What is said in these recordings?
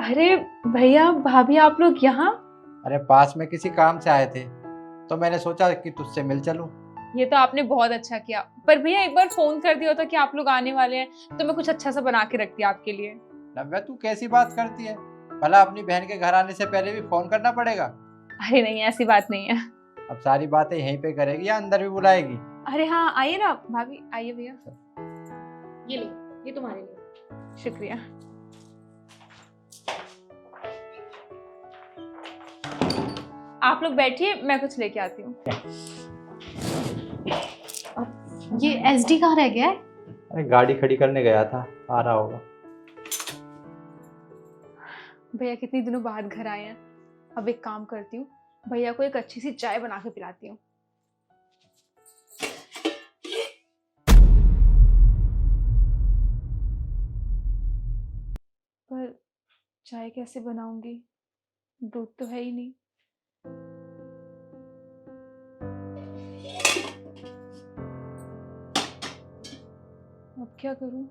अरे भैया भाभी, आप लोग यहाँ? अरे पास में किसी काम से आए थे तो मैंने सोचा कि तुझसे मिल चलूं। ये तो आपने बहुत अच्छा किया। पर भैया एक बार फोन कर दिया होता कि आप लोग आने वाले हैं तो मैं कुछ अच्छा सा बना के रखती आपके लिए। नव्या तू कैसी बात करती है? भला अपनी बहन के घर आने से पहले भी फोन करना पड़ेगा? अरे नहीं, ऐसी बात नहीं है। अब सारी बातें यहीं पे करेगी या अंदर भी बुलाएगी? अरे हाँ, आइए ना भाभी, आइए भैया। ये लो, ये तुम्हारे लिए। शुक्रिया। आप लोग बैठिए, मैं कुछ लेके आती हूँ। ये एसडी कहाँ रह गया है? अरे गाड़ी खड़ी करने गया था, आ रहा होगा। भैया कितने दिनों बाद घर आए हैं। अब एक काम करती हूँ, भैया को एक अच्छी सी चाय बना के पिलाती हूँ। पर चाय कैसे बनाऊंगी? दूध तो है ही नहीं। अब क्या करूं?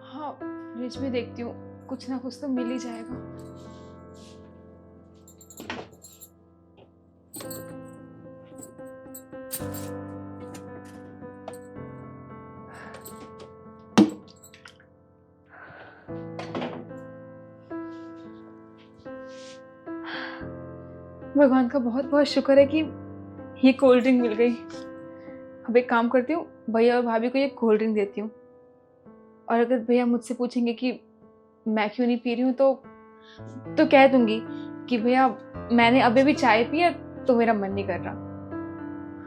हाँ, फ्रिज में देखती हूँ, कुछ ना कुछ तो मिल ही जाएगा। भगवान का बहुत बहुत शुक्र है कि ये कोल्ड ड्रिंक मिल गई। अब एक काम करती हूँ, भैया और भाभी को ये कोल्ड ड्रिंक देती हूँ। और अगर भैया मुझसे पूछेंगे कि मैं क्यों नहीं पी रही हूँ तो कह दूंगी कि भैया मैंने अभी भी चाय पी है तो मेरा मन नहीं कर रहा।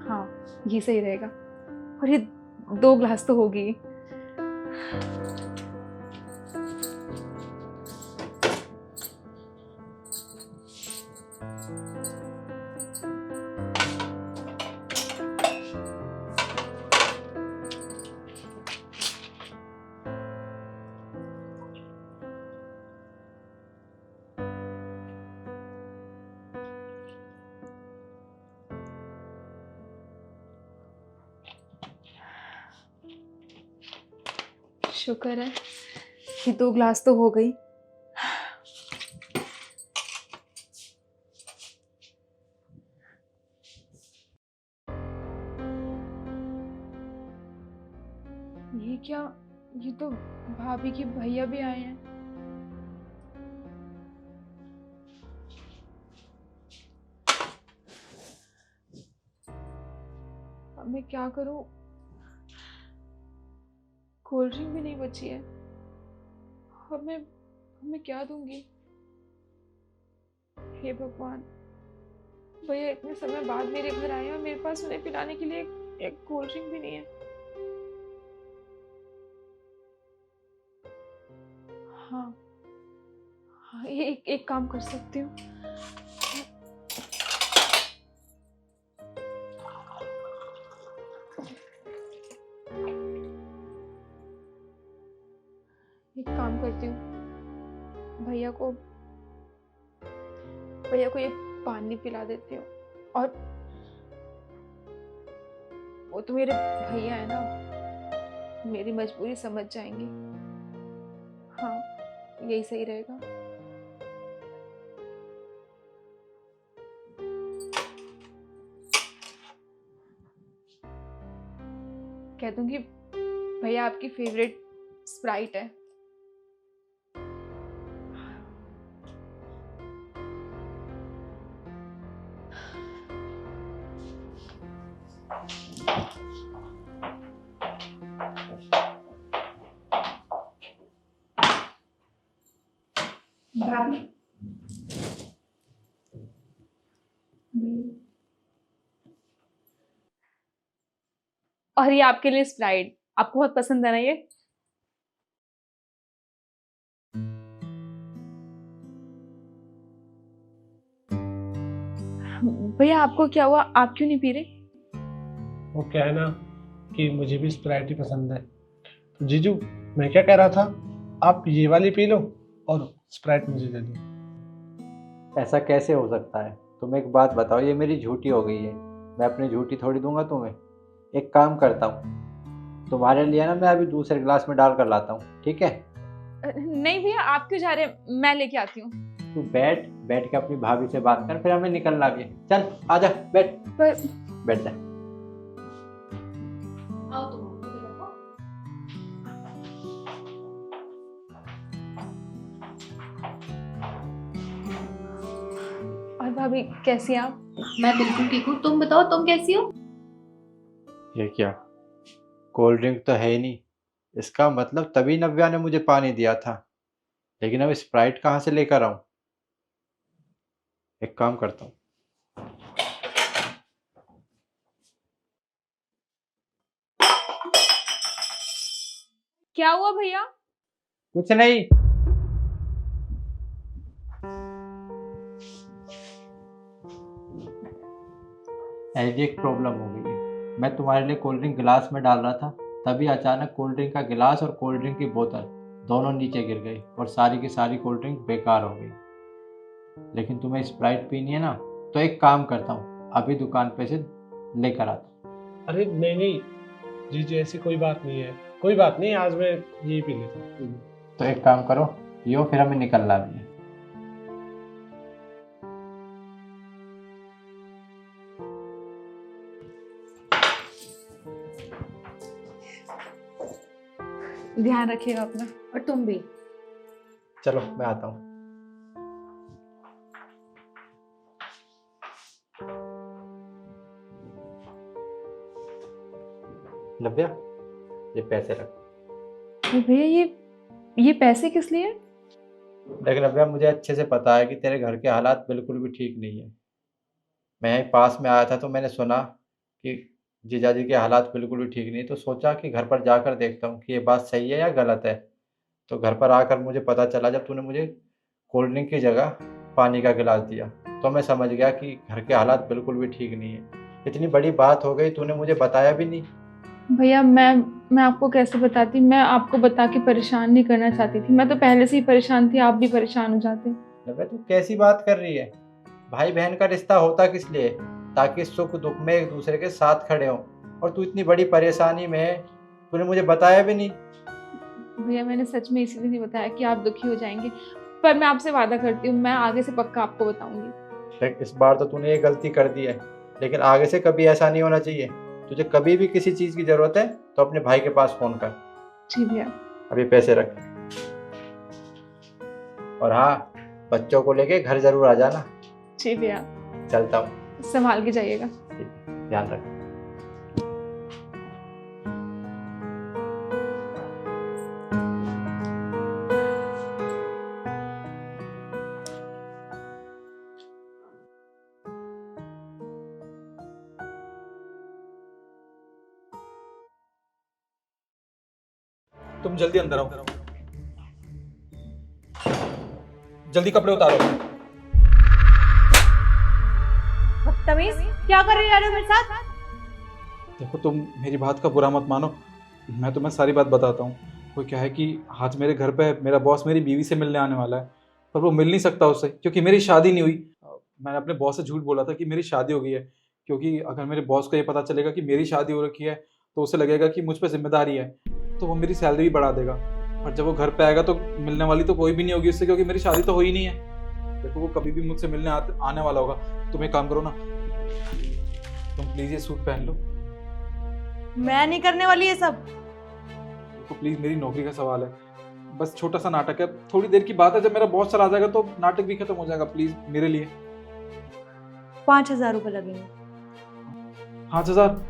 हाँ, ये सही रहेगा। और ये 2 ग्लास तो होगी। शुक्र है कि 2 ग्लास तो हो गई। ये क्या? ये तो भाभी के भैया भी आए हैं। अब मैं क्या करूं? कोल्ड ड्रिंक भी नहीं बची है। अब मैं क्या दूंगी? हे भगवान, भैया इतने समय बाद मेरे घर आए हैं और मेरे पास उन्हें पिलाने के लिए एक कोल्ड ड्रिंक भी नहीं है। हाँ हाँ, ये एक काम कर सकती हूँ। एक काम करती हूँ, भैया को ये पानी पिला देती हूँ। और वो तो मेरे भैया है ना, मेरी मजबूरी समझ जाएंगे। हाँ, यही सही रहेगा। कह दूंगी भैया आपकी फेवरेट स्प्राइट है। भाभी, और ये आपके लिए स्प्राइट, आपको बहुत पसंद है ना ये? भैया आपको क्या हुआ? आप क्यों नहीं पी रहे? वो क्या है ना कि मुझे भी स्प्राइट ही पसंद है। तो जीजू, मैं क्या कह रहा था, आप ये वाली पी लो और स्प्राइट मुझे दे दो। ऐसा कैसे हो सकता है? तुम एक बात बताओ, ये मेरी झूठी हो गई है। मैं अपनी झूठी थोड़ी दूंगा तुम्हें। एक काम करता हूँ, तुम्हारे लिए ना मैं अभी दूसरे गिलास में डाल कर लाता हूँ, ठीक है? नहीं भैया, आप क्यों जा रहे हैं, मैं लेके आती हूँ। तू बैठ बैठ के अपनी भाभी से बात कर, फिर हमें निकलना भी है। चल आजा, बैठ पर बैठ जा। आओ तुम बैठो। और भाभी कैसी हैं आप? मैं बिल्कुल ठीक हूँ, तुम बताओ तुम कैसी हो? ये क्या, कोल्ड ड्रिंक तो है ही नहीं। इसका मतलब तभी नव्या ने मुझे पानी दिया था, लेकिन अब स्प्राइट कहाँ से लेकर आऊं? एक काम करता हूँ। क्या हुआ भैया? कुछ नहीं। ऐसी एक प्रॉब्लम हो गई है। मैं तुम्हारे लिए कोल्ड ड्रिंक गिलास में डाल रहा था, तभी अचानक कोल्ड ड्रिंक का गिलास और कोल्ड ड्रिंक की बोतल दोनों नीचे गिर गई और सारी की सारी कोल्ड ड्रिंक बेकार हो गई। लेकिन तुम्हें स्प्राइट पीनी है ना, तो एक काम करता हूँ, अभी दुकान पे से लेकर आता हूँ। अरे नहीं नहीं जीजू, ऐसी कोई बात नहीं है, कोई बात नहीं, आज मैं यही पी लेता हूँ। तो एक काम करो, पियो, फिर हमें निकलना भी है। ध्यान रखिएगा अपना। और तुम भी। चलो मैं आता हूँ। नव्या, ये पैसे रख। भैया ये पैसे किस लिए? लेकिन नव्या, मुझे अच्छे से पता है कि तेरे घर के हालात बिल्कुल भी ठीक नहीं है। मैं यहीं पास में आया था तो मैंने सुना कि जीजाजी के हालात बिल्कुल भी ठीक नहीं, तो सोचा कि घर पर जाकर देखता हूँ कि ये बात सही है या गलत है। तो घर पर आकर मुझे पता चला, जब तूने मुझे कोल्ड ड्रिंक की जगह पानी का गिलास दिया, तो मैं समझ गया कि घर के हालात बिल्कुल भी ठीक नहीं है। इतनी बड़ी बात हो गई, तूने मुझे बताया भी नहीं। भैया मैं आपको कैसे बताती, मैं आपको बता के परेशान नहीं करना चाहती थी, मैं तो पहले से ही परेशान थी, आप भी परेशान हो जाते। नव्या, तू कैसी बात कर रही है? भाई बहन का रिश्ता होता किस लिए? ताकि सुख दुख में एक दूसरे के साथ खड़े हों। और तू इतनी बड़ी परेशानी में है, तूने मुझे बताया भी नहीं। भैया मैंने सच में इसीलिए नहीं बताया कि आप दुखी हो जाएंगे, पर मैं आपसे वादा करती हूँ, मैं आगे से पक्का आपको बताऊंगी। देख, इस बार तो तूने ये गलती कर दी है, लेकिन आगे से कभी ऐसा नहीं होना चाहिए। तुझे कभी भी किसी चीज़ की ज़रूरत है तो अपने भाई के पास फ़ोन कर। जी भैया। अभी पैसे रख। और हाँ, बच्चों को लेके घर ज़रूर आ जाना। जी भैया, चलता हूँ। संभाल के जाइएगा। ध्यान रख। तुम जल्दी अंदर आओ, जल्दी कपड़े उतारो। बदतमीज, क्या कर रहे हो मेरे साथ? देखो, तुम मेरी बात का बुरा मत मानो, मैं तुम्हें सारी बात बताता हूँ। वो क्या है कि आज मेरे घर पे मेरा बॉस मेरी बीवी से मिलने आने वाला है, पर वो मिल नहीं सकता उससे क्योंकि मेरी शादी नहीं हुई। मैंने अपने बॉस से झूठ बोला था कि मेरी शादी हो गई है, क्योंकि अगर मेरे बॉस को ये पता चलेगा कि मेरी शादी हो रखी है तो उसे लगेगा कि मुझ पर जिम्मेदारी है, तो वो मेरी सैलरी भी बढ़ा देगा। और जब वो घर पे आएगा तो मिलने वाली तो कोई भी नहीं होगी उससे, क्योंकि मेरी शादी तो हो ही नहीं है। देखो, वो कभी भी मुझसे मिलने आने वाला होगा। तुम एक काम करो ना, तुम प्लीज ये सूट पहन लो। मैं नहीं करने वाली ये सब। तो प्लीज, मेरी नौकरी का सवाल है, बस छोटा सा नाटक है, थोड़ी देर की बात है। जब मेरा बॉस चला जाएगा तो नाटक भी खत्म हो जाएगा। प्लीज मेरे लिए 5,000 रुपए लगेंगे। 5,000?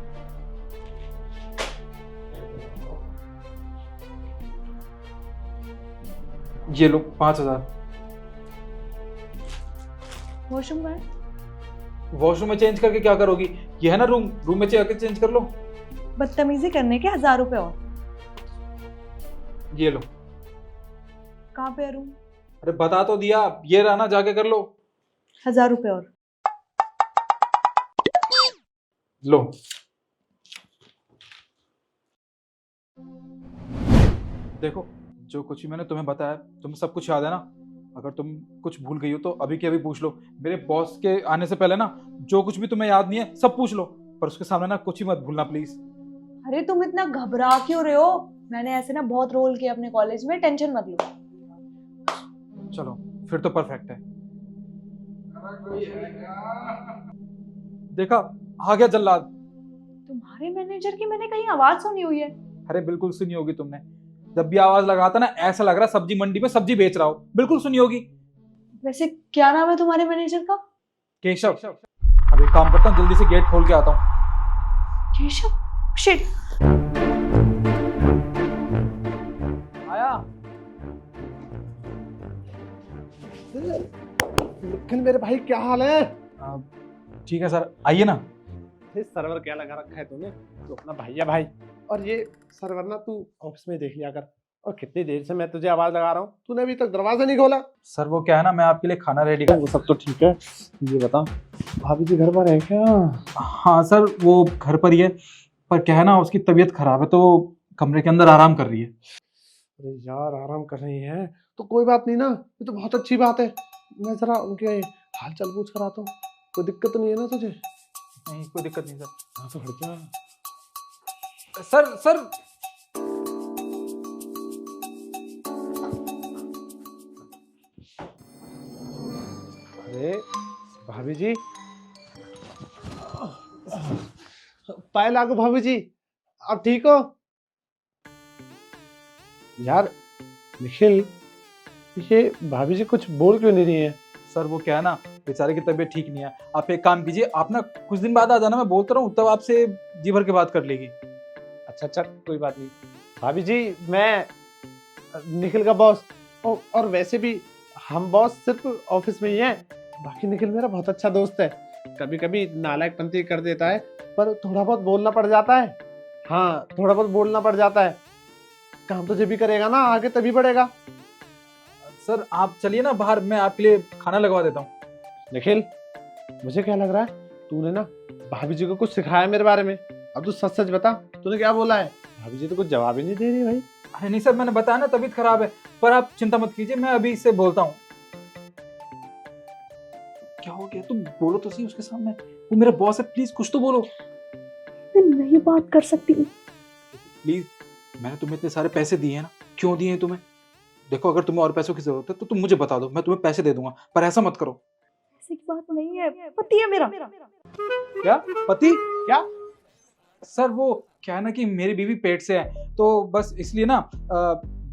ये लो 5,000। वॉशरूम का है? वॉशरूम में चेंज करके क्या करोगी? ये है ना रूम, रूम में जाके चेंज कर लो। बदतमीजी करने के 1,000 रुपए और। ये लो। कहाँ पे है रूम? अरे बता तो दिया, ये रहा ना, जाके कर लो। 1,000 रुपए और। लो। देखो, जो कुछ भी मैंने तुम्हें बताया, तुम्हें सब कुछ याद है ना? अगर तुम कुछ भूल गई हो तो अभी के अभी पूछ लो। मेरे बॉस के आने से पहले ना, जो कुछ भी तुम्हें याद नहीं है सब पूछ लो, पर उसके सामने ना कुछ ही मत भूलना प्लीज। अरे तुम इतना घबरा क्यों रहे हो? मैंने ऐसे ना बहुत रोल किया अपने कॉलेज में, टेंशन मत लो। चलो फिर तो परफेक्ट है। देखा, आ गया जल्लाद। तुम्हारे मैनेजर की मैंने कहीं आवाज सुनी हुई है। अरे बिल्कुल सुनी होगी तुमने, जब भी आवाज लगाता ना ऐसा लग रहा सब्जी मंडी में सब्जी बेच रहा हो। बिल्कुल सुनी होगी। वैसे क्या नाम है तुम्हारे मैनेजर का? केशव। अब एक काम करता हूँ, जल्दी से गेट खोल के आता हूँ। केशव? शिट। आया। निखिल मेरे भाई क्या हाल है? ठीक है सर, आइए ना। ये सर्वर क्या लगा रखा है तूने? तो अपना भैया भाई। और ये सर्वर ना तू ऑफिस में देख लिया कर। और कितनी देर से मैं तुझे आवाज लगा रहा हूँ, तूने अभी तक दरवाजा नहीं खोला। सर वो क्या है ना, मैं आपके लिए खाना रेडी कर। वो सब तो ठीक है, ये बता भाभी जी घर पर है क्या? हाँ सर, वो घर पर ही है, पर क्या है ना उसकी तबीयत खराब है तो कमरे के अंदर आराम कर रही है। अरे यार आराम कर रही है तो कोई बात नहीं ना, ये तो बहुत अच्छी बात है। मैं जरा उनके हाल चाल पूछ कर आता हूँ। कोई दिक्कत तो नहीं है ना तुझे? नहीं कोई दिक्कत नहीं सर। हाँ तो हट जा। सर सर अरे भाभी जी, पाए लागो भाभी जी, आप ठीक हो? यार निखिल, ये भाभी जी कुछ बोल क्यों नहीं रही है? सर वो क्या है ना, बेचारे की तबीयत ठीक नहीं है। आप एक काम कीजिए, आप ना कुछ दिन बाद आ जाना, मैं बोलता रहूँ तब आपसे जी भर के बात कर लेगी। अच्छा अच्छा कोई बात नहीं। भाभी जी मैं निखिल का बॉस, और वैसे भी हम बॉस सिर्फ ऑफिस में ही हैं। बाकी निखिल मेरा बहुत अच्छा दोस्त है। कभी कभी नालायकपंती कर देता है, पर थोड़ा बहुत बोलना पड़ जाता है। हाँ थोड़ा बहुत बोलना पड़ जाता है। काम तो जब भी करेगा ना आगे तभी बढ़ेगा। सर आप चलिए ना बाहर, मैं आपके लिए खाना लगवा देता हूँ। निखिल मुझे क्या लग रहा है, तूने ना भाभी जी को कुछ सिखाया मेरे बारे में। अब तू सच सच बता, तूने क्या बोला है? भाभी जी तो कुछ जवाब ही नहीं दे रही भाई। अरे नहीं सर, मैंने बताया ना तबीयत खराब है, पर आप चिंता मत कीजिए, मैं अभी इससे बोलता हूँ। क्या हो गया, तुम बोलो तो सही उसके सामने, वो मेरा बॉस है, प्लीज कुछ तो बोलो। मैं नहीं बात कर सकती। प्लीज, मैंने तुम्हें इतने सारे पैसे दिए हैं ना, क्यों दिए हैं तुम्हें? देखो अगर तुम्हें और पैसों की जरूरत है तो तुम मुझे बता दो, मैं तुम्हें पैसे दे दूंगा, पर ऐसा मत करो। ऐसी बात नहीं है, पति है मेरा। क्या पति? क्या? सर वो क्या है ना कि मेरी बीवी पेट से है, तो बस इसलिए ना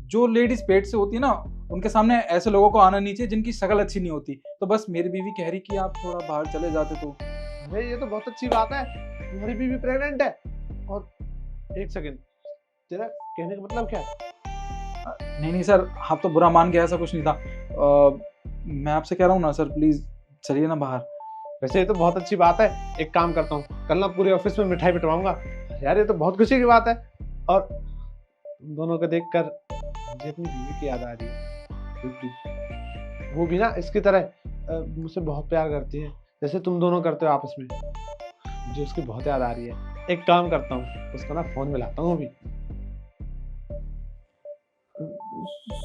जो लेडीज पेट से होती है ना उनके सामने ऐसे लोगों को आना नहीं चाहिए जिनकी शक्ल अच्छी नहीं होती। तो बस मेरी बीवी कह रही कि आप थोड़ा बाहर चले जाते तो। अरे ये तो बहुत अच्छी बात है, तुम्हारी बीवी प्रेग्नेंट है। और एक सेकंड, तेरा कहने का मतलब क्या है? नहीं नहीं सर, आप तो बुरा मान गए, ऐसा कुछ नहीं था। मैं आपसे कह रहा हूँ ना सर, प्लीज चलिए ना बाहर। वैसे ये तो बहुत अच्छी बात है। एक काम करता हूँ, कल ना पूरे ऑफिस में मिठाई बंटवाऊंगा। यार ये तो बहुत खुशी की बात है। और तुम दोनों को देखकर मुझे अपनी बीवी की याद आ रही है। वो भी ना इसकी तरह मुझसे बहुत प्यार करती है, जैसे तुम दोनों करते हो आपस में। मुझे उसकी बहुत याद आ रही है। एक काम करता हूँ, उसका ना फोन मिलाता हूँ अभी।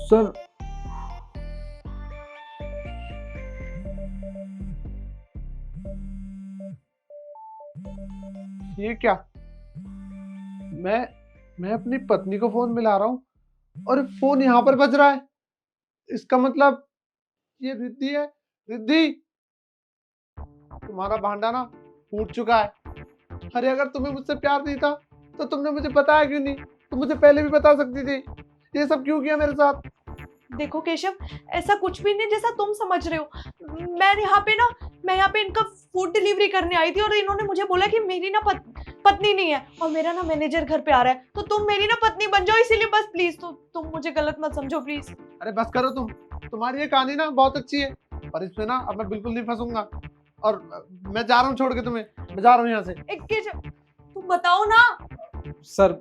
सर ये क्या, मैं अपनी पत्नी को फोन मिला रहा हूँ और फोन यहाँ पर बज रहा है। इसका मतलब ये रिद्धि है। रिद्धि, तुम्हारा भांडा ना फूट चुका है। अरे अगर तुम्हें मुझसे प्यार नहीं था तो तुमने मुझे बताया क्यों नहीं? तुम मुझे पहले भी बता सकती थी। ये सब क्यों किया मेरे साथ? देखो केशव, ऐसा कुछ भी नहीं जैसा तुम समझ रहे हो। मैं यहाँ पे इनका फूड डिलीवरी करने आई थी और इन्होंने मुझे बोला कि मेरी ना पत्नी नहीं है और मेरा ना मैनेजर घर पे आ रहा है, तो तुम मेरी ना पत्नी बन जाओ, इसीलिए बस प्लीज तो तुम मुझे गलत मत समझो प्लीज। अरे बस करो तुम, तुम्हारी ये कहानी ना बहुत अच्छी है, पर इसमें ना अब मैं बिल्कुल नहीं फंसूंगा। और मैं जा रहा हूँ छोड़ के तुम्हें, मैं जा रहा हूँ यहाँ से। केशव तुम बताओ ना। सर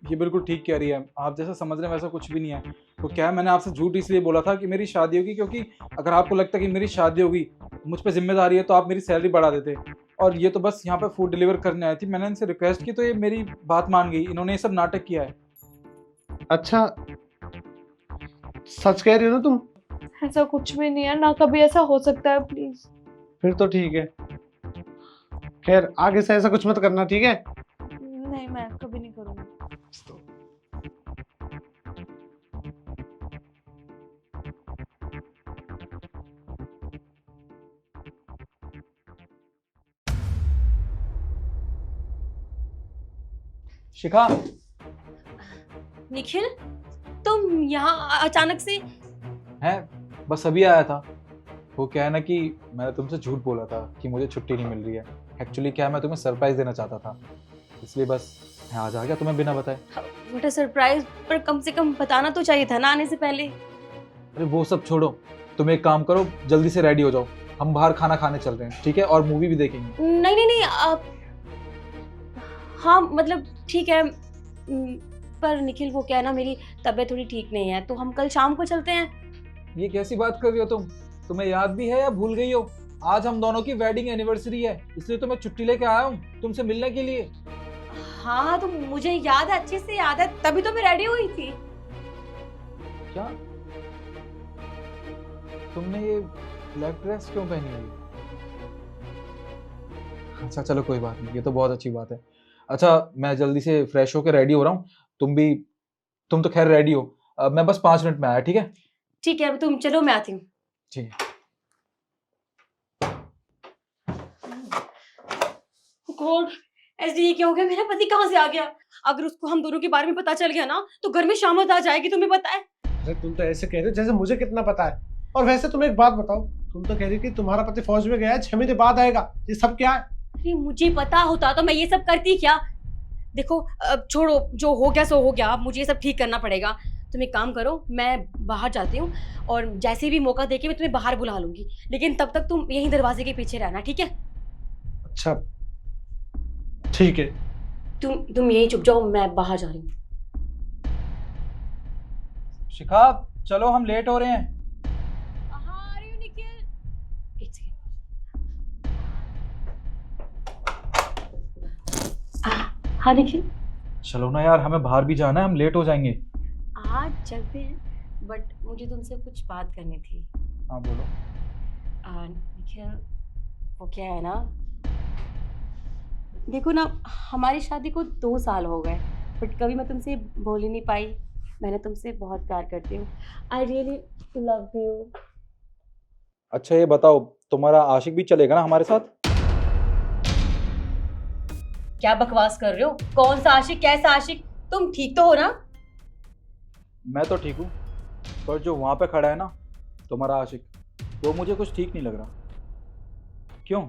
ये बिल्कुल ठीक कह रही है, आप जैसा समझ रहे हैं वैसा कुछ भी नहीं है। तो क्या है, मैंने आपसे झूठ इसलिए बोला था कि मेरी शादी होगी, क्योंकि अगर आपको लगता कि मेरी शादी होगी, मुझ पे जिम्मेदारी है, तो आप मेरी सैलरी बढ़ा देते। और ये तो बस यहाँ पे फूड डिलीवर करने आई थी, मैंने इनसे रिक्वेस्ट की तो ये मेरी बात मान गई। इन्होंने ये सब नाटक किया है। अच्छा सच कह रही हो ना तुम? ऐसा कुछ भी नहीं है ना, कभी ऐसा हो सकता है, प्लीज। फिर तो ठीक है। खैर आगे से ऐसा कुछ मत करना, ठीक है? नहीं मैं कभी नहीं करूंगी। शिखा, निखिल, तुम यहाँ अचानक से? है बस अभी आया था। वो क्या है ना कि मैंने तुमसे झूठ बोला था कि मुझे छुट्टी नहीं मिल रही है। एक्चुअली क्या है, मैं तुम्हें सरप्राइज देना चाहता था, इसलिए बस मैं आज आ गया तुम्हें बिना बताए। What a surprise! पर कम से कम बताना तो चाहिए था ना आने से पहले। अरे वो सब छोड़ो, तुम एक काम करो, जल्दी से रेडी हो जाओ, हम बाहर खाना खाने चल रहे हैं, ठीक है? और मूवी भी देखेंगे। नहीं नहीं नहीं, आप, हाँ मतलब ठीक है, पर निखिल वो क्या है ना, मेरी तबीयत थोड़ी ठीक नहीं है, तो हम कल शाम को चलते हैं। ये कैसी बात कर रही हो तुम? तुम्हें याद भी है या भूल गई हो? आज हम दोनों की वेडिंग एनिवर्सरी है, इसलिए तो मैं छुट्टी लेके आया हूँ तुमसे मिलने के लिए। हाँ तो मुझे याद है, अच्छे से याद है, तभी तो मैं रेडी हुई थी। क्या तुमने ये ब्लैक ड्रेस क्यों पहनी हुई है? अच्छा चलो कोई बात नहीं, ये तो बहुत अच्छी बात है। अच्छा मैं जल्दी से फ्रेश होकर रेडी हो रहा हूँ, तुम तो खैर रेडी हो। मैं बस 5 मिनट में आया, ठीक है? ठीक है, तुम चलो, मैं आती हूँ। ठीक है। गॉड, ऐसे ये क्या हो गया? मेरा पति कहाँ से आ गया? अगर उसको हम दोनों के बारे में पता चल गया ना तो घर में शामत आ जाएगी, तुम्हें पता है। अरे तुम तो ऐसे कह रहे हो जैसे मुझे कितना पता है। और वैसे तुम एक बात बताओ, तुम तो कह रही कि तुम्हारा पति फौज में गया है, 6 महीने बाद आएगा, ये सब क्या है? अरे मुझे पता होता तो मैं ये सब करती क्या? देखो अब छोड़ो, जो हो गया सो हो गया, अब मुझे ये सब ठीक करना पड़ेगा। तुम एक काम करो, मैं बाहर जाती हूँ और जैसे भी मौका देके मैं तुम्हें बाहर बुला लूंगी, लेकिन तब तक तुम यहीं दरवाजे के पीछे रहना, ठीक है? अच्छा ठीक है। तुम यहीं चुप जाओ, मैं बाहर जा रही हूँ। शिखा चलो, हम लेट हो रहे हैं। हाँ, आ रही हूँ निखिल। एक सेकंड। हाँ निखिल, चलो ना यार, हमें बाहर भी जाना है, हम लेट हो जाएंगे। आज चलते हैं, बट मुझे तुमसे कुछ बात करनी थी। हाँ बोलो। निखिल, वो क्या है ना, देखो ना, हमारी शादी को 2 साल हो गए, बट कभी मैं तुमसे बोल ही नहीं पाई। मैंने तुमसे बहुत प्यार करती हूँ। I really love you. अच्छा ये बताओ, तुम्हारा आशिक भी चलेगा ना हमारे साथ? क्या बकवास कर रहे हो? कौन सा आशिक, कैसा आशिक? तुम ठीक तो हो ना? मैं तो ठीक हूँ, पर जो वहाँ पे खड़ा है ना तुम्हारा आशिक, वो मुझे कुछ ठीक नहीं लग रहा। क्यों,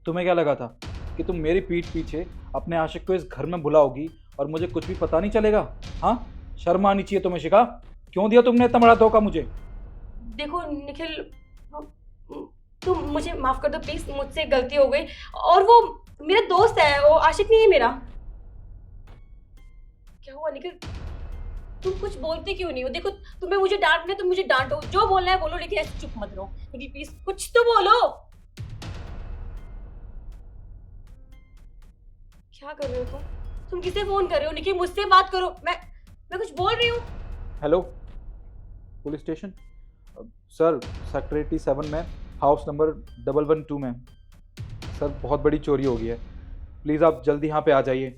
तुम्हें क्या लगा था कि तुम मेरी पीठ पीछे अपने आशिक को इस घर में बुलाओगी और मुझे कुछ भी पता नहीं चलेगा? हाँ, शर्म आनी चाहिए तुम्हें शिखा। क्यों दिया तुमने इतना बड़ा धोखा मुझे? देखो निखिल, तुम मुझे माफ कर दो प्लीज, मुझसे गलती हो गई। और वो मेरा दोस्त है, वो आशिक नहीं है मेरा। क्या हुआ निखिल? तुम कुछ बोलते क्यों नहीं हो? देखो, तुम्हें मुझे डांटना है तो मुझे डांटो, जो बोलना है बोलो, लेकिन ऐसे चुप मत रहो। निखिल प्लीज कुछ तो बोलो। क्या कर रहे हो तुम किसे फोन कर रहे हो? निखिल मुझसे बात करो, मैं कुछ बोल रही हूँ। Hello, police station sir, sector 87 में हाउस नंबर 112 में सर बहुत बड़ी चोरी हो गई है, प्लीज़ आप जल्दी यहाँ पे आ जाइए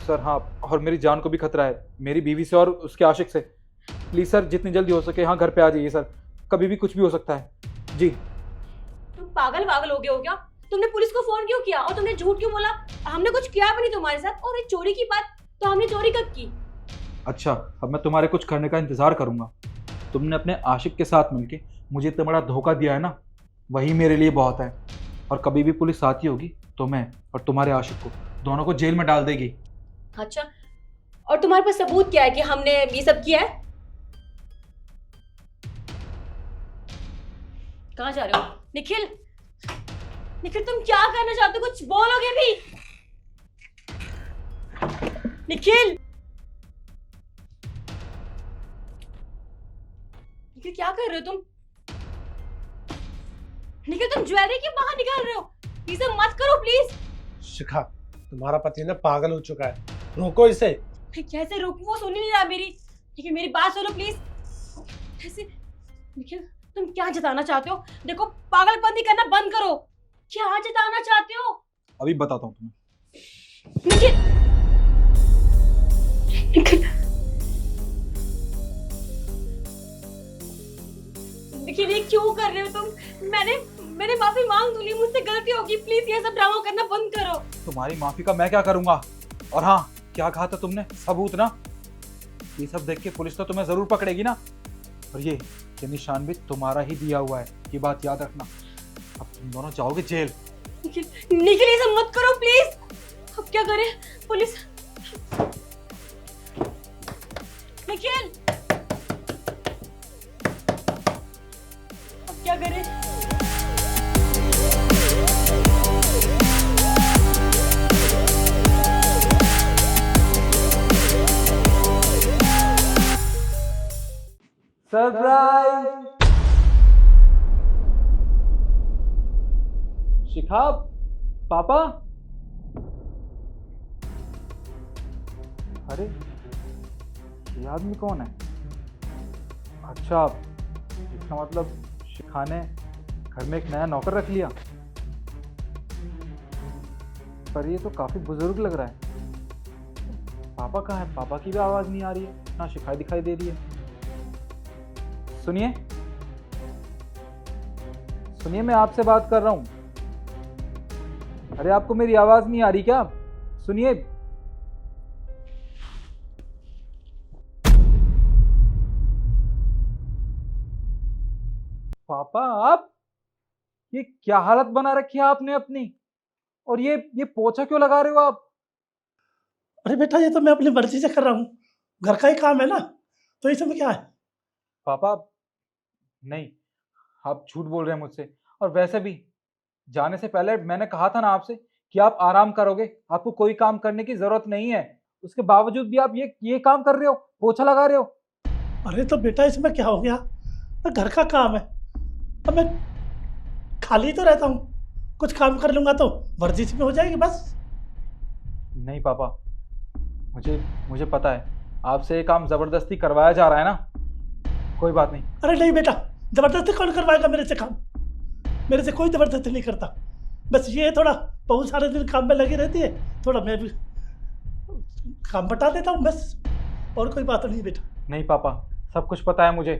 सर। हाँ, और मेरी जान को भी खतरा है, मेरी बीवी से और उसके आशिक से। प्लीज़ सर, जितनी जल्दी हो सके यहाँ घर पे आ जाइए सर, कभी भी कुछ भी हो सकता है जी। तुम पागल हो गए हो क्या? तुमने पुलिस को फोन क्यों किया और तुमने झूठ क्यों बोला? हमने कुछ किया भी नहीं तुम्हारे साथ। और ये चोरी की बात, तो हमने चोरी कब की? अच्छा, अब मैं तुम्हारे कुछ करने का इंतज़ार करूँगा। तुमने अपने आशिक के साथ मिलके मुझे इतना बड़ा धोखा दिया है ना, वही मेरे लिए बहुत है। और कभी भी पुलिस आती होगी तो मैं और तुम्हारे आशिक को दोनों को जेल में डाल देगी। अच्छा, और तुम्हारे पास सबूत क्या है कि हमने ये सब किया है? कहाँ जा रहे हो निखिल? निखिल तुम क्या करना चाहते हो? कुछ बोलोगे भी? निखिल, निखिल क्या कर रहे हो तुम? निखिल तुम ज्वेलरी क्यों बाहर निकाल रहे हो? ये सब मत करो प्लीज। शिखा, तुम्हारा पति ना पागल हो चुका है, रोको इसे। कैसे रोकूं? वो सुन ही नहीं रहा मेरी। निखिल मेरी बात सुनो प्लीज। कैसे? निखिल तुम क्या जताना चाहते हो? देखो, पागलपंती करना बंद करो। क्या जताना चाहते हो? अभी बताता हूँ तुम्हें। निखिल, निखिल, निखिल ये क्यों कर रहे हो तुम? मैंने माफी मांग दूंगी, मुझसे गलती होगी, प्लीज ये सब ड्रामा करना बंद करो। तुम्हारी माफी का मैं क्या करूँगा? और हाँ, क्या कहा था तुमने? सबूत ना? ये सब देख के पुलिस तो तुम्हें जरूर पकड़ेगी ना। और ये निशान भी तुम्हारा ही दिया हुआ है, ये बात याद रखना। अब तुम दोनों जाओगे जेल। निखिल, निखिल ये सब मत करो प्लीज। अब क्या करें? पुलिस। निखिल, अब क्या करें? सरप्राइज! शिखा, पापा। अरे ये आदमी कौन है? अच्छा, इसका मतलब शिखा ने घर में एक नया नौकर रख लिया। पर ये तो काफी बुजुर्ग लग रहा है। पापा कहाँ है? पापा की भी आवाज नहीं आ रही है, ना शिखा दिखाई दे रही है। सुनिए, सुनिए, मैं आपसे बात कर रहा हूं। अरे आपको मेरी आवाज नहीं आ रही क्या? सुनिए। पापा, आप ये क्या हालत बना रखी है आपने अपनी? और ये पोछा क्यों लगा रहे हो आप? अरे बेटा, ये तो मैं अपनी मर्जी से कर रहा हूँ, घर का ही काम है ना, तो इसमें क्या है? पापा नहीं, आप झूठ बोल रहे हैं मुझसे। और वैसे भी जाने से पहले मैंने कहा था ना आपसे कि आप आराम करोगे, आपको कोई काम करने की जरूरत नहीं है। उसके बावजूद भी आप ये काम कर रहे हो, पोछा लगा रहे हो। अरे तो बेटा, इसमें क्या हो गया? तो घर का काम है, अब मैं खाली तो रहता हूँ, कुछ काम कर लूंगा तो वर्जिश में हो जाएगी बस। नहीं पापा, मुझे पता है आपसे ये काम जबरदस्ती करवाया जा रहा है ना। कोई बात नहीं। अरे नहीं बेटा, जबरदस्ती कौन करवाएगा मेरे से काम? मेरे से कोई जबरदस्ती नहीं करता, बस ये थोड़ा बहुत सारे दिन काम में लगी रहती है, थोड़ा मैं भी काम बटा देता हूँ बस, और कोई बात नहीं बेटा। नहीं पापा, सब कुछ पता है मुझे।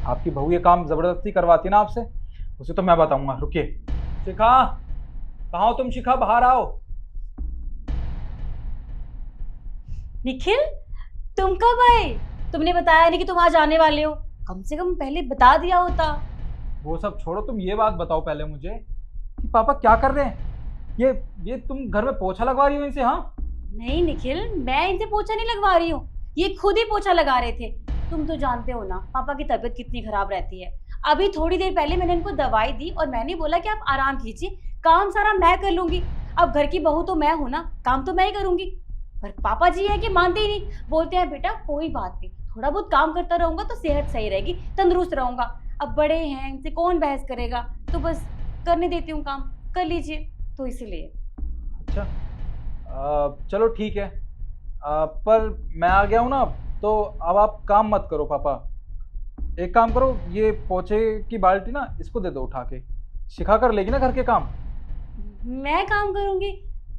आपकी बहू ये काम जबरदस्ती करवाती है ना आपसे, उसे तो मैं बताऊंगा। रुकिए। शिखा, कहाँ हो तुम? शिखा, बाहर आओ। निखिल, तुम कब आए? तुमने बताया नहीं कि तुम आज आने वाले हो, कम से कम पहले बता दिया होता। वो सब छोड़ो, तुम ये बात बताओ पहले मुझे कि पापा क्या कर रहे हैं? ये तुम घर में पोछा लगवा रही हो इनसे? हाँ नहीं निखिल, मैं इनसे पोछा नहीं लगवा रही हूँ, ये खुद ही पोछा लगा रहे थे। तुम तो जानते हो ना पापा की तबीयत कितनी खराब रहती है। अभी थोड़ी देर पहले मैंने इनको दवाई दी और मैंने बोला कि आप आराम कीजिए, काम सारा मैं कर लूंगी। अब घर की बहू तो मैं हूं ना, काम तो मैं ही करूंगी। पर पापा जी है कि मानते ही नहीं, बोलते हैं बेटा कोई बात नहीं, थोड़ा बहुत काम करता रहूंगा तो सेहत सही रहेगी, तंदुरुस्त रहूंगा। अब बड़े हैं, इनसे कौन बहस करेगा, तो बस करने देती हूँ काम, कर लीजिए, तो इसीलिए। अच्छा, चलो ठीक है। पर मैं आ गया हूँ ना, तो अब आप काम मत करो पापा। एक काम करो, ये पोछे की बाल्टी ना इसको दे दो उठा के, सिखा कर लेगी ना घर के काम। मैं काम करूंगी?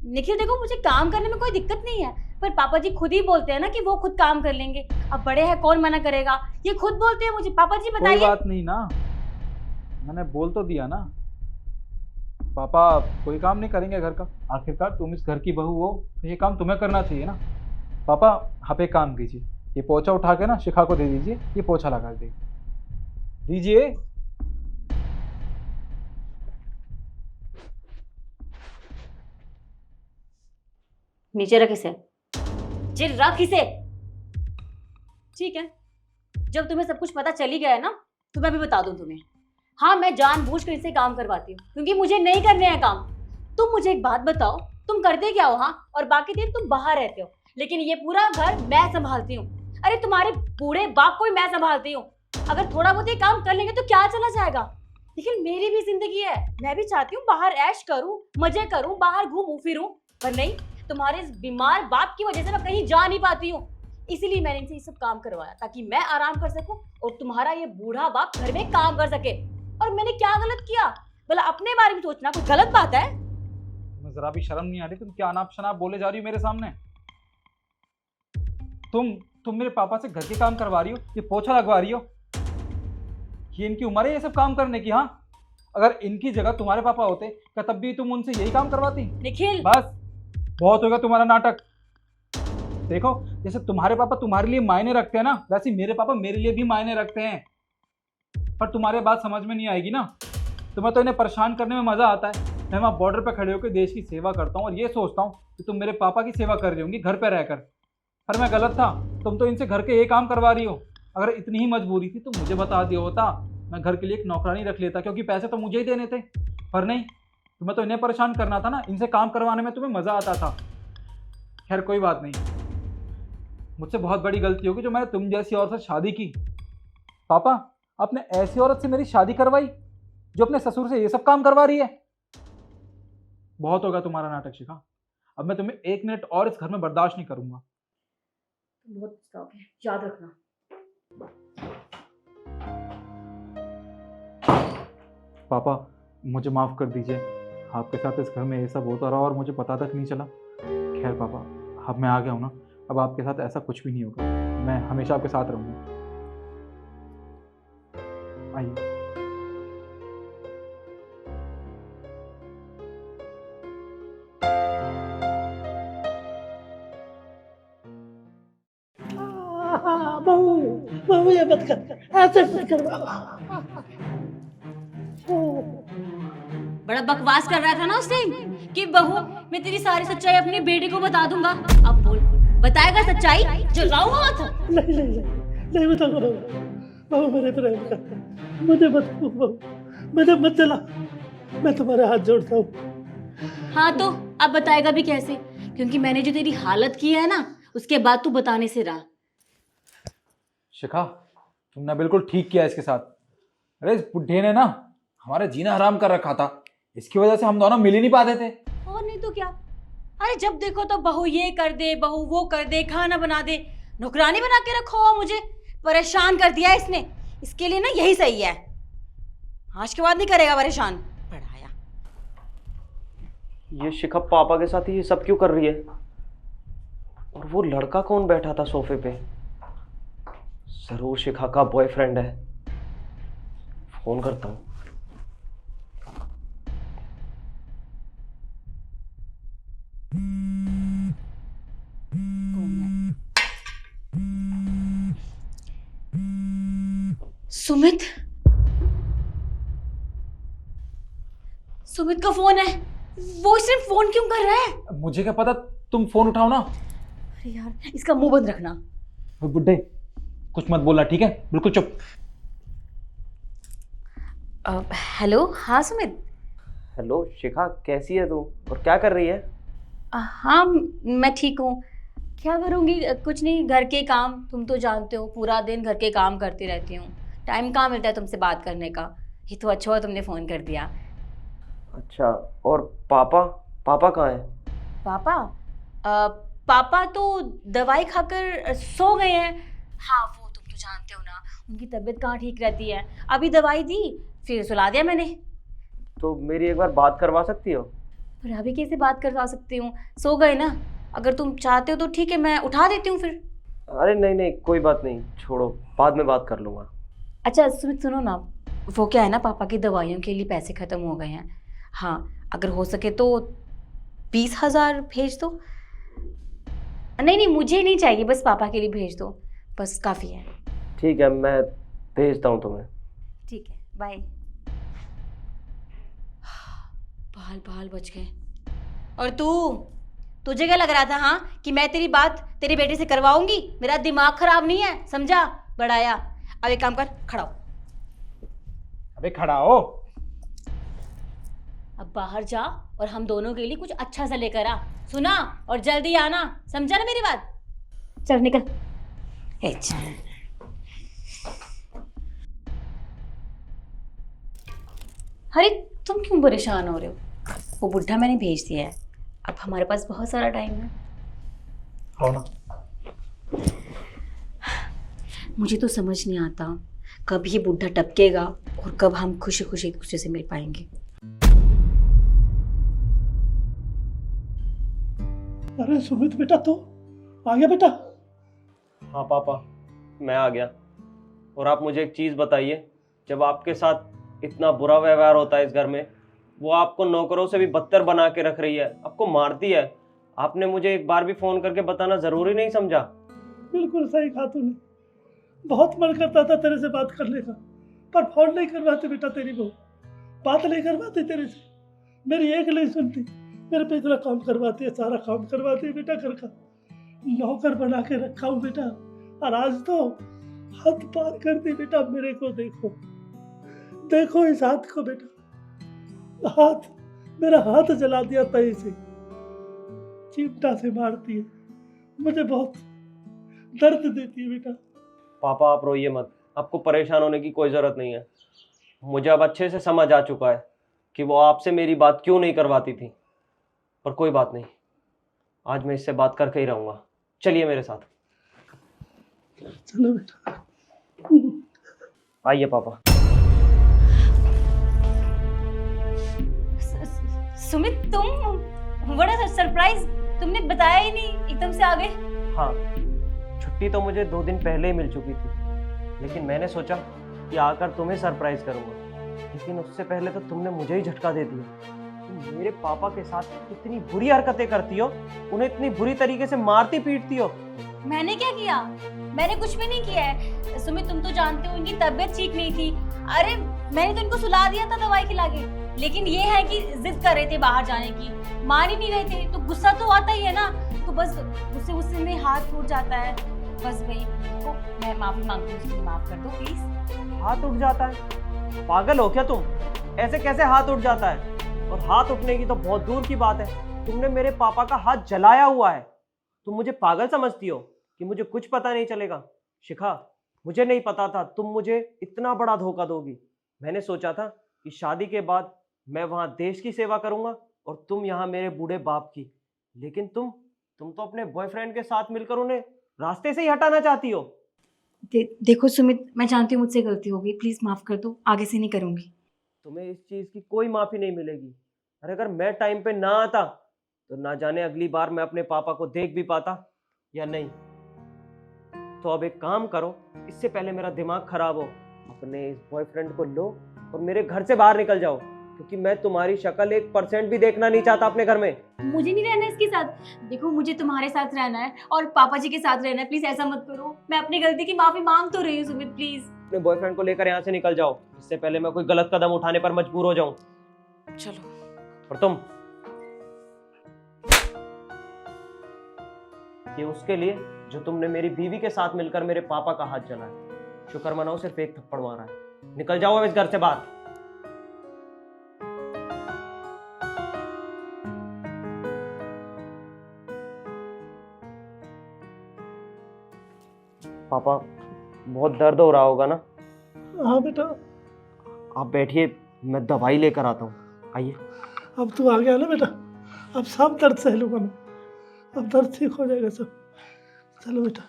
निखिल देखो, मुझे काम करने में कोई दिक्कत नहीं है, पर पापा जी खुद ही बोलते हैं ना कि वो खुद काम कर लेंगे। अब बड़े हैं, कौन मना करेगा, ये खुद बोलते हैं मुझे। पापा जी कोई बताइए। बात नहीं ना, मैंने बोल तो दिया ना। पापा कोई काम नहीं करेंगे घर का, आखिरकार तुम इस घर की बहू हो तो ये काम तुम्हें करना चाहिए ना। पापा आप एक काम कीजिए, ये पोछा उठा के ना शिखा को दे दीजिए, ये पोछा लगा दीजिए। नीचे रख इसे, जी रख इसे। ठीक है, जब तुम्हें सब कुछ पता चल ही गया है ना, तो मैं भी बता दूं तुम्हें। हाँ, मैं जानबूझकर इसे काम करवाती हूँ क्योंकि मुझे नहीं करने हैं काम। तुम मुझे एक बात बताओ, तुम करते क्या हो? हाँ, और बाकी दिन तुम बाहर रहते हो, लेकिन ये पूरा घर मैं संभालती हूँ। अरे तुम्हारे बूढ़े बाप को ही मैं संभालती हूँ। अगर थोड़ा बहुत ये काम कर लेंगे तो क्या चला जाएगा? लेकिन मेरी भी जिंदगी है, मैं भी चाहती हूँ बाहर ऐश करूँ, मजे करूँ, बाहर घूमूं फिरूं, पर नहीं, तुम्हारे इस बीमार बाप की वजह से मैं कहीं जा नहीं पाती हूँ। इसीलिए मैंने इनसे ये सब काम करवाया ताकि मैं आराम कर सकूं और तुम्हारा ये बूढ़ा बाप घर में काम कर सके। और मैंने क्या गलत किया? भला अपने बारे में सोचना कोई गलत बात है? तुम्हें जरा भी शर्म नहीं आ रही? तुम क्या अनाप शनाप बोले जा रही हो मेरे सामने? तुम मेरे पापा से घर के काम करवा रही हो, ये पोछा लगवा रही हो। ये इनकी उम्र है ये सब काम करने की? हाँ, अगर इनकी जगह तुम्हारे पापा होते क्या तब भी तुम उनसे यही काम करवाती? निखिल, बस बहुत होगा तुम्हारा नाटक। देखो, जैसे तुम्हारे पापा तुम्हारे लिए मायने रखते हैं ना, वैसे ही मेरे पापा मेरे लिए भी मायने रखते हैं। पर तुम्हारे बात समझ में नहीं आएगी ना। तुम्हें तो इन्हें परेशान करने में मजा आता है। मैं वहाँ बॉर्डर पे खड़े होकर देश की सेवा करता हूँ और ये सोचता हूँ कि तुम मेरे पापा की सेवा कर रही होंगी घर पे रहकर। पर मैं गलत था। तुम तो इनसे घर के ये काम करवा रही हो। अगर इतनी ही मजबूरी थी तो मुझे बता दिया होता, मैं घर के लिए एक नौकरानी रख लेता, क्योंकि पैसे तो मुझे ही देने थे। पर नहीं, तुम्हें तो इन्हें परेशान करना था ना, इनसे काम करवाने में तुम्हें मजा आता था। खैर कोई बात नहीं, मुझसे बहुत बड़ी गलती होगी जो मैंने तुम जैसी औरत से शादी की। पापा, आपने ऐसी औरत से मेरी शादी करवाई जो अपने ससुर से ये सब काम करवा रही है। बहुत होगा तुम्हारा नाटक शिखा। अब मैं तुम्हें 1 मिनट और इस घर में बर्दाश्त नहीं करूंगा। बहुत पछताओगे, याद रखना। पापा, मुझे माफ कर दीजिए। आपके साथ इस घर में ये सब होता रहा और मुझे पता तक नहीं चला। खैर पापा, अब मैं आ गया हूँ ना, अब आपके साथ ऐसा कुछ भी नहीं होगा। मैं हमेशा आपके साथ रहूंगा। आइए। बहू बहू ये मत कर, ऐसे मत कर बाबा। बड़ा बकवास कर रहा था ना उस टाइम कि बहू मैं तेरी सारी सच्चाई अपनी बेटी को बता दूंगा। अब बोल, बताएगा सच्चाई? जलाऊं हाथ? नहीं नहीं नहीं नहीं बताऊंगा बहू। बहू मेरे प्रेम का, मुझे मत बहू, मुझे मत जला, मैं तुम्हारे हाथ जोड़ता हूँ। हाँ तो अब बताएगा भी कैसे? क्योंकि मैंने जो तेरी हालत की है ना, उसके बाद तू बताने से रहा। शिखा, तुमने बिल्कुल ठीक किया इसके साथ। अरे इस बुढ़े ने ना हमारा जीना हराम कर रखा था। इसकी वजह से हम दोनों मिल ही नहीं पाते थे। और नहीं तो क्या। अरे जब देखो तो बहू ये कर दे, बहू वो कर दे, खाना बना दे, नौकरानी बना के रखो हो। मुझे परेशान कर दिया इसने। इसके लिए ना यही सही है। आज के बाद नहीं करेगा परेशान। पढ़ाया। ये शिखा पापा के साथ ये सब क्यों कर रही है? और वो लड़का कौन बैठा था सोफे पे? जरूर शिखा का बॉयफ्रेंड है। फोन करता हूँ। सुमित, सुमित का फोन है। वो सिर्फ फोन क्यों कर रहा है? मुझे क्या पता, तुम फोन उठाओ ना। अरे यार, इसका मुंह बंद रखना। बुड्ढे, कुछ मत बोलना, ठीक है? बिल्कुल चुप। हेलो, हाँ सुमित। हेलो शिखा, कैसी है तू और क्या कर रही है? हाँ मैं ठीक हूँ। क्या करूँगी, कुछ नहीं, घर के काम। तुम तो जानते हो पूरा दिन घर के काम करती रहती हूँ। टाइम कहाँ मिलता है तुमसे बात करने का। ये तो अच्छा हुआ तुमने फ़ोन कर दिया। अच्छा, और पापा? पापा कहाँ है? पापा पापा तो दवाई खाकर सो गए हैं। हाँ वो तुम तो जानते हो ना, उनकी तबीयत कहाँ ठीक रहती है। अभी दवाई दी, फिर सुला दिया मैंने। तो मेरी एक बार बात करवा सकती हो? पर अभी कैसे बात करवा सकती हूँ, सो गए ना। अगर तुम चाहते हो तो ठीक है, मैं उठा देती हूँ फिर। अरे नहीं नहीं, कोई बात नहीं, छोड़ो, बाद में बात कर लूँगा। अच्छा सुमित सुनो ना, वो क्या है ना, पापा की दवाइयों के लिए पैसे ख़त्म हो गए हैं। हाँ अगर हो सके तो 20,000 भेज दो। नहीं नहीं, मुझे नहीं चाहिए, बस पापा के लिए भेज दो, बस काफ़ी है। ठीक है, मैं भेजता हूँ तुम्हें। ठीक है, बाय। बाल बाल बच गए। और तुझे क्या लग रहा था हाँ कि मैं तेरी बात तेरे बेटे से करवाऊंगी? मेरा दिमाग खराब नहीं है, समझा? बढ़ाया। अब एक काम कर, खड़ा हो। अबे खड़ा हो। अब बाहर जा और हम दोनों के लिए कुछ अच्छा सा लेकर आ, सुना? और जल्दी आना, समझा ना मेरी बात? चल निकल। अरे तुम क्यों परेशान हो रहे हो? वो बुढ़ा मैंने भेज दिया है, अब हमारे पास बहुत सारा टाइम है। हो ना। मुझे तो समझ नहीं आता कब ये बुढ़ा टपकेगा और कब हम खुशी खुशी एक दूसरे से मिल पाएंगे। अरे सुमित बेटा, तो आ गया बेटा? हाँ पापा, मैं आ गया। और आप मुझे एक चीज़ बताइए, जब आपके साथ इतना बुरा व्यवहार होता है इस घर में, वो आपको नौकरों से भी बदतर बना के रख रही है, आपको मारती है, आपने मुझे एक बार भी फोन करके बताना जरूरी नहीं समझा? बिल्कुल सही कहा तूने। बहुत मन करता था तेरे से बात करने का, पर फोन नहीं करवाती बेटा तेरी बहू, बात नहीं करवाती तेरे से, मेरी एक नहीं सुनती, मेरे पे इतना काम करवाती है, सारा काम करवाती है बेटा घर का, नौकर बना के रखा हूँ बेटा, और आज तो हद पार कर दी बेटा। मेरे को देखो, देखो इस हाथ को बेटा, हाथ, मेरा हाथ जला दिया तय से, चिमटा से मारती है, मुझे बहुत दर्द देती है बेटा। पापा आप रोइए मत, आपको परेशान होने की कोई ज़रूरत नहीं है। मुझे अब अच्छे से समझ आ चुका है कि वो आपसे मेरी बात क्यों नहीं करवाती थी, पर कोई बात नहीं, आज मैं इससे बात करके ही रहूँगा। चलिए मेरे साथ। चलो बेटा। आइए पापा। सुमित, तुम बड़ा सरप्राइज, तुमने बताया ही नहीं, एकदम से आ गए। हाँ, छुट्टी तो मुझे 2 दिन पहले ही मिल चुकी थी, लेकिन मैंने सोचा कि आकर तुम्हें सरप्राइज करूंगा, लेकिन उससे पहले तो तुमने मुझे ही झटका दे दिया। तुम मेरे पापा के साथ इतनी बुरी हरकतें करती हो, उन्हें इतनी बुरी तरीके से मारती पीटती हो। मैंने क्या किया? मैंने कुछ भी नहीं किया है। सुमित, तुम तो जानते हो इनकी तबीयत ठीक नहीं थी। अरे मैंने तो इनको सुला दिया था दवाई खिला के, लेकिन ये है कि जिद कर रहे थे बाहर जाने की, मान ही नहीं रहे थे, तो गुस्सा तो आता ही है ना, तो बस गुस्से में हाथ टूट जाता है, बस वही। तो मैं माफी मांगती हूँ, उसके लिए माफ कर दो प्लीज। हाथ उठ जाता है? पागल हो क्या तुम? ऐसे कैसे हाथ उठ जाता है? और हाथ उठने की तो बहुत दूर की बात है, तुमने मेरे पापा का हाथ जलाया हुआ है। तुम मुझे पागल समझती हो कि मुझे कुछ पता नहीं चलेगा? शिखा, मुझे नहीं पता था तुम मुझे इतना बड़ा धोखा दोगी। मैंने सोचा था कि शादी के बाद मैं वहाँ देश की सेवा करूँगा और तुम यहाँ मेरे बूढ़े बाप की, लेकिन तुम तो अपने बॉयफ्रेंड के साथ मिलकर उन्हें रास्ते से ही हटाना चाहती हो। देखो सुमित, मैं जानती हूँ मुझसे गलती होगी, प्लीज माफ कर दो, आगे से नहीं करूँगी। तुम्हें इस चीज़ की कोई माफ़ी नहीं मिलेगी। और अगर मैं टाइम पे ना आता तो ना जाने अगली बार मैं अपने पापा को देख भी पाता या नहीं। तो अब एक काम करो, इससे पहले मेरा दिमाग खराब हो, अपने इस बॉयफ्रेंड को लो और मेरे घर से बाहर निकल जाओ, क्योंकि मैं तुम्हारी शक्ल 1% भी देखना नहीं चाहता अपने घर में। मुझे नहीं रहना इसके साथ। देखो, मुझे तुम्हारे साथ रहना है और पापा जी के साथ रहना है, प्लीज ऐसा मत करो। मैं अपनी गलती की माफी मांग तो रही हूँ सुमित, प्लीज। अपने बॉयफ्रेंड को लेकर यहाँ से निकल जाओ, इससे पहले मैं कोई गलत कदम उठाने पर मजबूर हो जाऊं। चलो। और तुम, ये उसके लिए जो तुमने मेरी बीवी के साथ मिलकर मेरे पापा का हाथ जलाया। शुक्र मनाओ सिर्फ एक थप्पड़ मारा है। निकल जाओ अब इस घर से बाहर। पापा, बहुत दर्द हो रहा होगा ना? हाँ बेटा। आप बैठिए, मैं दवाई लेकर आता हूँ। आइए। अब तू आ गया ना बेटा, अब सब दर्द सह लूंगा मैं, अब दर्द ठीक हो जाएगा सब। चलो बेटा।